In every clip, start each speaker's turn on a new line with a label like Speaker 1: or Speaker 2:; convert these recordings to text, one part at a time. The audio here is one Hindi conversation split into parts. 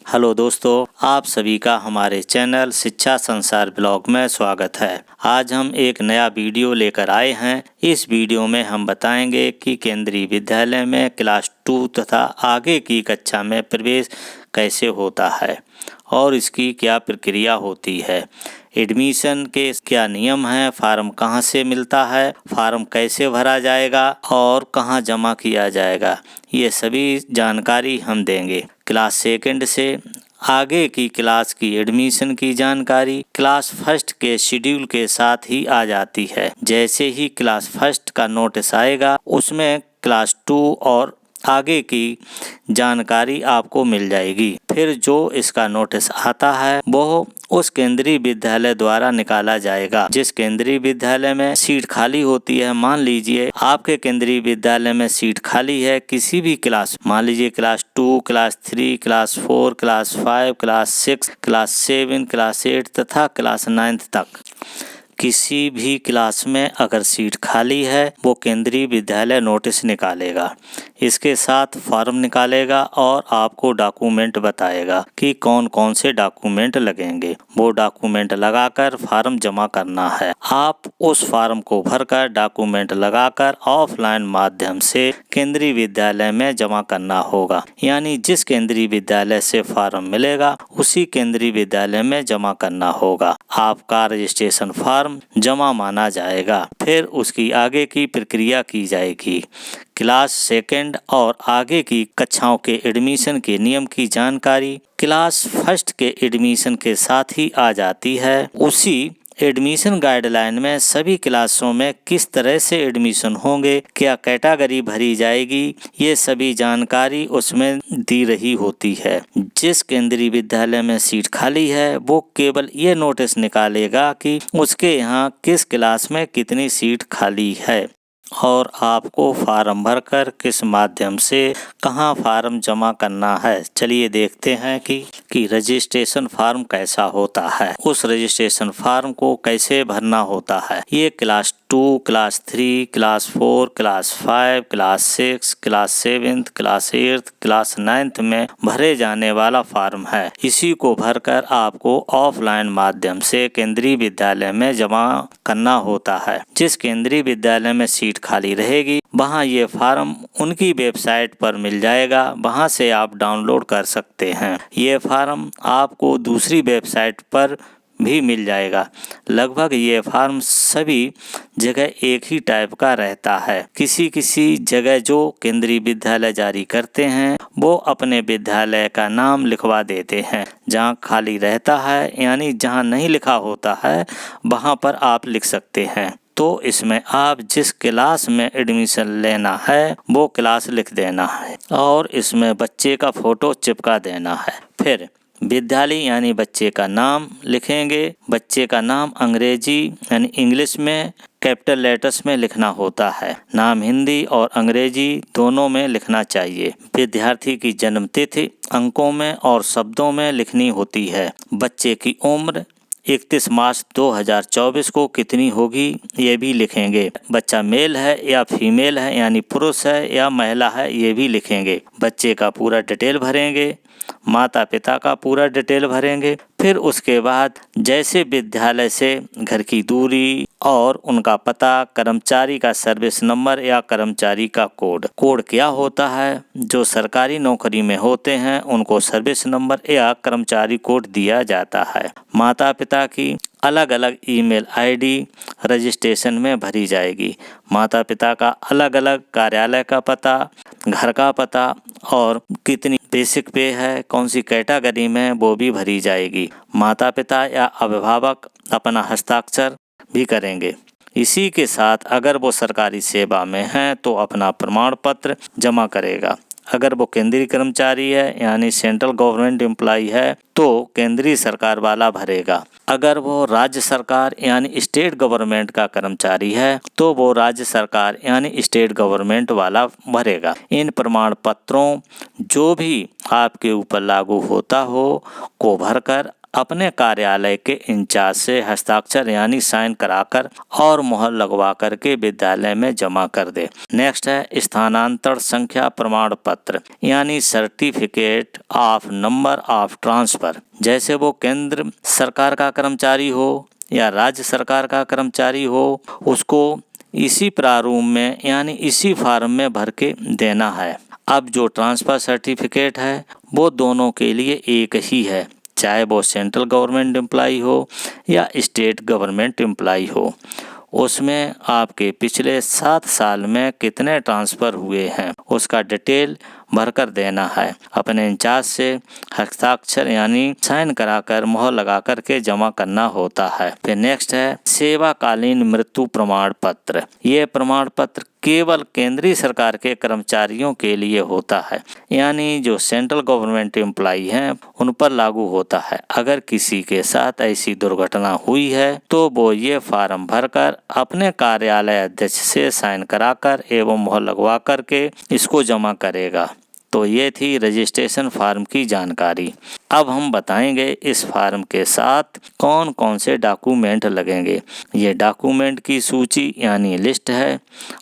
Speaker 1: हेलो दोस्तों, आप सभी का हमारे चैनल शिक्षा संसार ब्लॉग में स्वागत है। आज हम एक नया वीडियो लेकर आए हैं। इस वीडियो में हम बताएंगे कि केंद्रीय विद्यालय में क्लास 2 तथा आगे की कक्षा में प्रवेश कैसे होता है और इसकी क्या प्रक्रिया होती है। एडमिशन के क्या नियम हैं, फार्म कहां से मिलता है, फार्म कैसे भरा जाएगा और कहां जमा किया जाएगा, ये सभी जानकारी हम देंगे। क्लास सेकंड से आगे की क्लास की एडमिशन की जानकारी क्लास फर्स्ट के शेड्यूल के साथ ही आ जाती है। जैसे ही क्लास फर्स्ट का नोटिस आएगा उसमें क्लास 2 और आगे की जानकारी आपको मिल जाएगी। फिर जो इसका नोटिस आता है वो उस केंद्रीय विद्यालय द्वारा निकाला जाएगा। जिस केंद्रीय विद्यालय में सीट खाली होती है, मान लीजिए आपके केंद्रीय विद्यालय में सीट खाली है किसी भी क्लास, मान लीजिए class 2, class 3, class 4, class 5, class 6, class 7, class 8 तथा क्लास 9 तक किसी भी क्लास में अगर सीट खाली है वो केंद्रीय विद्यालय नोटिस निकालेगा। इसके साथ फॉर्म निकालेगा और आपको डॉक्यूमेंट बताएगा कि कौन कौन से डॉक्यूमेंट लगेंगे। वो डॉक्यूमेंट लगाकर फॉर्म जमा करना है। आप उस फॉर्म को भरकर डॉक्यूमेंट लगाकर ऑफलाइन माध्यम से केंद्रीय विद्यालय में जमा करना होगा। यानी जिस केंद्रीय विद्यालय से फॉर्म मिलेगा उसी केंद्रीय विद्यालय में जमा करना होगा। आपका रजिस्ट्रेशन फॉर्म जमा माना जाएगा। फिर उसकी आगे की प्रक्रिया की जाएगी। क्लास सेकंड और आगे की कक्षाओं के एडमिशन के नियम की जानकारी क्लास फर्स्ट के एडमिशन के साथ ही आ जाती है। उसी एडमिशन गाइडलाइन में सभी क्लासों में किस तरह से एडमिशन होंगे, क्या कैटेगरी भरी जाएगी, ये सभी जानकारी उसमें दी रही होती है। जिस केंद्रीय विद्यालय में सीट खाली है वो केवल ये नोटिस निकालेगा कि उसके यहाँ किस क्लास में कितनी सीट खाली है और आपको फार्म भरकर किस माध्यम से कहाँ फार्म जमा करना है। चलिए देखते हैं कि रजिस्ट्रेशन फार्म कैसा होता है, उस रजिस्ट्रेशन फार्म को कैसे भरना होता है। ये class 2, class 3, class 4, class 5, class 6, class 7, class 8, class 9 में भरे जाने वाला फार्म है। इसी को भरकर आपको ऑफलाइन माध्यम से केंद्रीय विद्यालय में जमा करना होता है। जिस केंद्रीय विद्यालय में सीट खाली रहेगी वहां ये फार्म उनकी वेबसाइट पर मिल जाएगा, वहां से आप डाउनलोड कर सकते हैं। ये फार्म आपको दूसरी वेबसाइट पर भी मिल जाएगा। लगभग ये फार्म सभी जगह एक ही टाइप का रहता है। किसी किसी जगह जो केंद्रीय विद्यालय जारी करते हैं वो अपने विद्यालय का नाम लिखवा देते हैं। जहाँ खाली रहता है यानी जहाँ नहीं लिखा होता है वहाँ पर आप लिख सकते हैं। तो इसमें आप जिस क्लास में एडमिशन लेना है वो क्लास लिख देना है और इसमें बच्चे का फोटो चिपका देना है। फिर विद्यालय यानी बच्चे का नाम लिखेंगे। बच्चे का नाम अंग्रेजी यानी इंग्लिश में कैपिटल लेटर्स में लिखना होता है। नाम हिंदी और अंग्रेजी दोनों में लिखना चाहिए। विद्यार्थी की जन्म तिथि अंकों में और शब्दों में लिखनी होती है। बच्चे की उम्र 31 मार्च 2024 को कितनी होगी ये भी लिखेंगे। बच्चा मेल है या फीमेल है यानी पुरुष है या महिला है ये भी लिखेंगे। बच्चे का पूरा डिटेल भरेंगे। माता पिता का पूरा डिटेल भरेंगे। फिर उसके बाद जैसे विद्यालय से घर की दूरी और उनका पता, कर्मचारी का सर्विस नंबर या कर्मचारी का कोड क्या होता है। जो सरकारी नौकरी में होते हैं उनको सर्विस नंबर या कर्मचारी कोड दिया जाता है। माता पिता की अलग अलग ईमेल आईडी रजिस्ट्रेशन में भरी जाएगी। माता पिता का अलग अलग कार्यालय का पता, घर का पता और कितनी बेसिक पे है, कौन सी कैटेगरी में, वो भी भरी जाएगी। माता पिता या अभिभावक अपना हस्ताक्षर भी करेंगे। इसी के साथ अगर वो सरकारी सेवा में हैं तो अपना प्रमाण पत्र जमा करेगा। अगर वो केंद्रीय कर्मचारी है यानी सेंट्रल गवर्नमेंट एम्प्लॉय है तो केंद्रीय सरकार वाला भरेगा। अगर वो राज्य सरकार यानी स्टेट गवर्नमेंट का कर्मचारी है तो वो राज्य सरकार यानी स्टेट गवर्नमेंट वाला भरेगा। इन प्रमाण पत्रों जो भी आपके ऊपर लागू होता हो को भरकर अपने कार्यालय के इंचार्ज से हस्ताक्षर यानी साइन कराकर और मुहर लगवा करके विद्यालय में जमा कर दे। नेक्स्ट है स्थानांतरण संख्या प्रमाण पत्र यानी certificate of number of transfer. जैसे वो केंद्र सरकार का कर्मचारी हो या राज्य सरकार का कर्मचारी हो, उसको इसी प्रारूप में यानी इसी फॉर्म में भर के देना है। अब जो ट्रांसफ़र सर्टिफिकेट है वो दोनों के लिए एक ही है, चाहे वो सेंट्रल गवर्नमेंट एम्प्लॉई हो या स्टेट गवर्नमेंट एम्प्लॉई हो। उसमें आपके पिछले 7 साल में कितने ट्रांसफ़र हुए हैं उसका डिटेल भरकर देना है। अपने इंचार्ज से हस्ताक्षर यानी साइन कराकर मुहर लगा करके जमा करना होता है। फिर नेक्स्ट है सेवाकालीन मृत्यु प्रमाण पत्र। ये प्रमाण पत्र केवल केंद्रीय सरकार के कर्मचारियों के लिए होता है, यानी जो सेंट्रल गवर्नमेंट एम्प्लॉई हैं उन पर लागू होता है। अगर किसी के साथ ऐसी दुर्घटना हुई है तो वो ये फॉर्म भरकर अपने कार्यालय अध्यक्ष से साइन कराकर एवं मुहर लगवा करके इसको जमा करेगा। तो ये थी रजिस्ट्रेशन फॉर्म की जानकारी। अब हम बताएंगे इस फॉर्म के साथ कौन कौन से डॉक्यूमेंट लगेंगे। ये डॉक्यूमेंट की सूची यानी लिस्ट है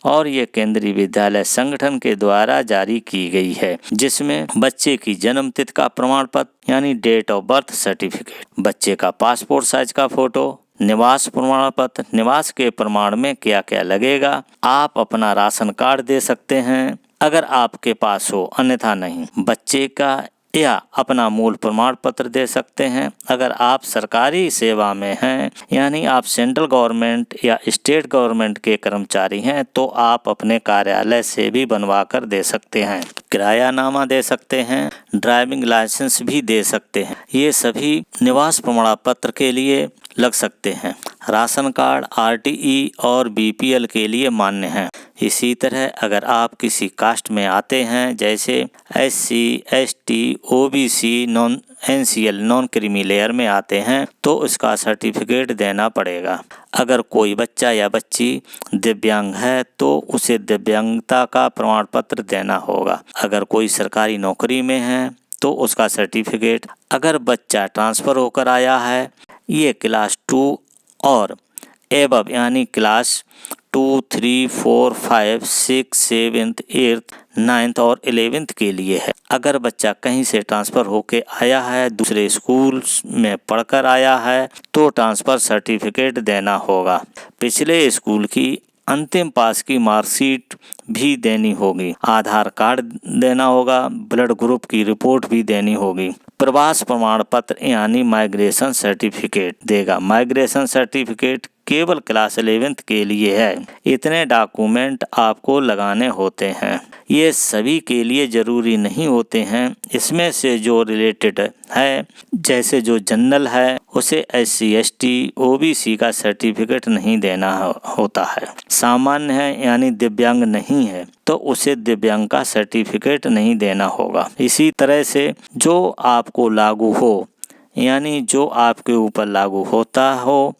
Speaker 1: और ये केंद्रीय विद्यालय संगठन के द्वारा जारी की गई है, जिसमें बच्चे की जन्म तिथि का प्रमाण पत्र यानी डेट ऑफ बर्थ सर्टिफिकेट, बच्चे का पासपोर्ट साइज का फोटो, निवास प्रमाण पत्र। निवास के प्रमाण में क्या क्या लगेगा, आप अपना राशन कार्ड दे सकते हैं अगर आपके पास हो, अन्यथा नहीं। बच्चे का या अपना मूल प्रमाण पत्र दे सकते हैं। अगर आप सरकारी सेवा में हैं यानी आप सेंट्रल गवर्नमेंट या स्टेट गवर्नमेंट के कर्मचारी हैं तो आप अपने कार्यालय से भी बनवा कर दे सकते हैं। किरायानामा दे सकते हैं, ड्राइविंग लाइसेंस भी दे सकते हैं। ये सभी निवास प्रमाण पत्र के लिए लग सकते हैं। राशन कार्ड आरटीई और बीपीएल के लिए मान्य है। इसी तरह अगर आप किसी कास्ट में आते हैं जैसे SC, ST, OBC, non NCL non creamy layer में आते हैं तो उसका सर्टिफिकेट देना पड़ेगा। अगर कोई बच्चा या बच्ची दिव्यांग है तो उसे दिव्यांगता का प्रमाण पत्र देना होगा। अगर कोई सरकारी नौकरी में है तो उसका सर्टिफिकेट। अगर बच्चा ट्रांसफ़र होकर आया है, ये क्लास 2 और एबव यानी क्लास 2, 3, 4, 5, 6, 7, 8, 9 और 11 के लिए है। अगर बच्चा कहीं से ट्रांसफ़र होके आया है, दूसरे स्कूल में पढ़कर आया है तो ट्रांसफ़र सर्टिफिकेट देना होगा। पिछले स्कूल की अंतिम पास की मार्कशीट भी देनी होगी। आधार कार्ड देना होगा, ब्लड ग्रुप की रिपोर्ट भी देनी होगी। प्रवास प्रमाण पत्र यानी माइग्रेशन सर्टिफिकेट देगा। माइग्रेशन सर्टिफिकेट केवल क्लास 11 के लिए है। इतने डॉक्यूमेंट आपको लगाने होते हैं। ये सभी के लिए ज़रूरी नहीं होते हैं। इसमें से जो रिलेटेड है, जैसे जो जनरल है उसे SC, ST, OBC का सर्टिफिकेट नहीं देना होता है। सामान्य है यानी दिव्यांग नहीं है तो उसे दिव्यांग का सर्टिफिकेट नहीं देना होगा। इसी तरह से जो आपको लागू हो यानी जो आपके ऊपर लागू होता हो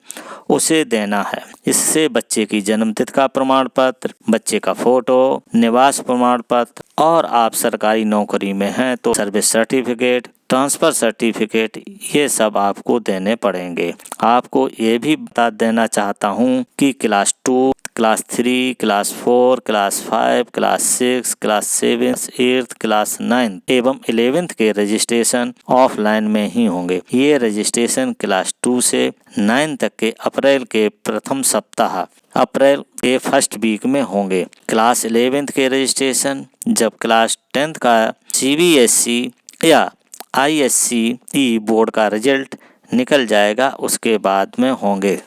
Speaker 1: उसे देना है। इससे बच्चे की जन्म तिथि का प्रमाण पत्र, बच्चे का फोटो, निवास प्रमाण पत्र और आप सरकारी नौकरी में हैं तो सर्विस सर्टिफिकेट, ट्रांसफ़र सर्टिफिकेट, ये सब आपको देने पड़ेंगे। आपको ये भी बता देना चाहता हूँ कि class 2, class 3, class 4, class 5, class 6, class 7, 8, class 9 एवं 11 के रजिस्ट्रेशन ऑफलाइन में ही होंगे। ये रजिस्ट्रेशन क्लास 2 से 9 तक के अप्रैल के प्रथम सप्ताह, अप्रैल के फर्स्ट वीक में होंगे। क्लास 11 के रजिस्ट्रेशन जब क्लास 10 का CBSE या ISCE बोर्ड का रिजल्ट निकल जाएगा उसके बाद में होंगे।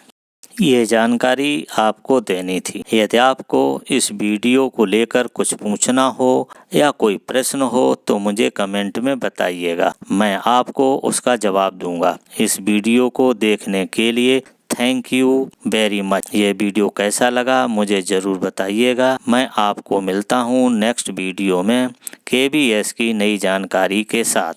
Speaker 1: ये जानकारी आपको देनी थी। यदि आपको इस वीडियो को लेकर कुछ पूछना हो या कोई प्रश्न हो तो मुझे कमेंट में बताइएगा, मैं आपको उसका जवाब दूंगा। इस वीडियो को देखने के लिए थैंक यू वेरी मच। ये वीडियो कैसा लगा मुझे ज़रूर बताइएगा। मैं आपको मिलता हूँ नेक्स्ट वीडियो में KBS की नई जानकारी के साथ।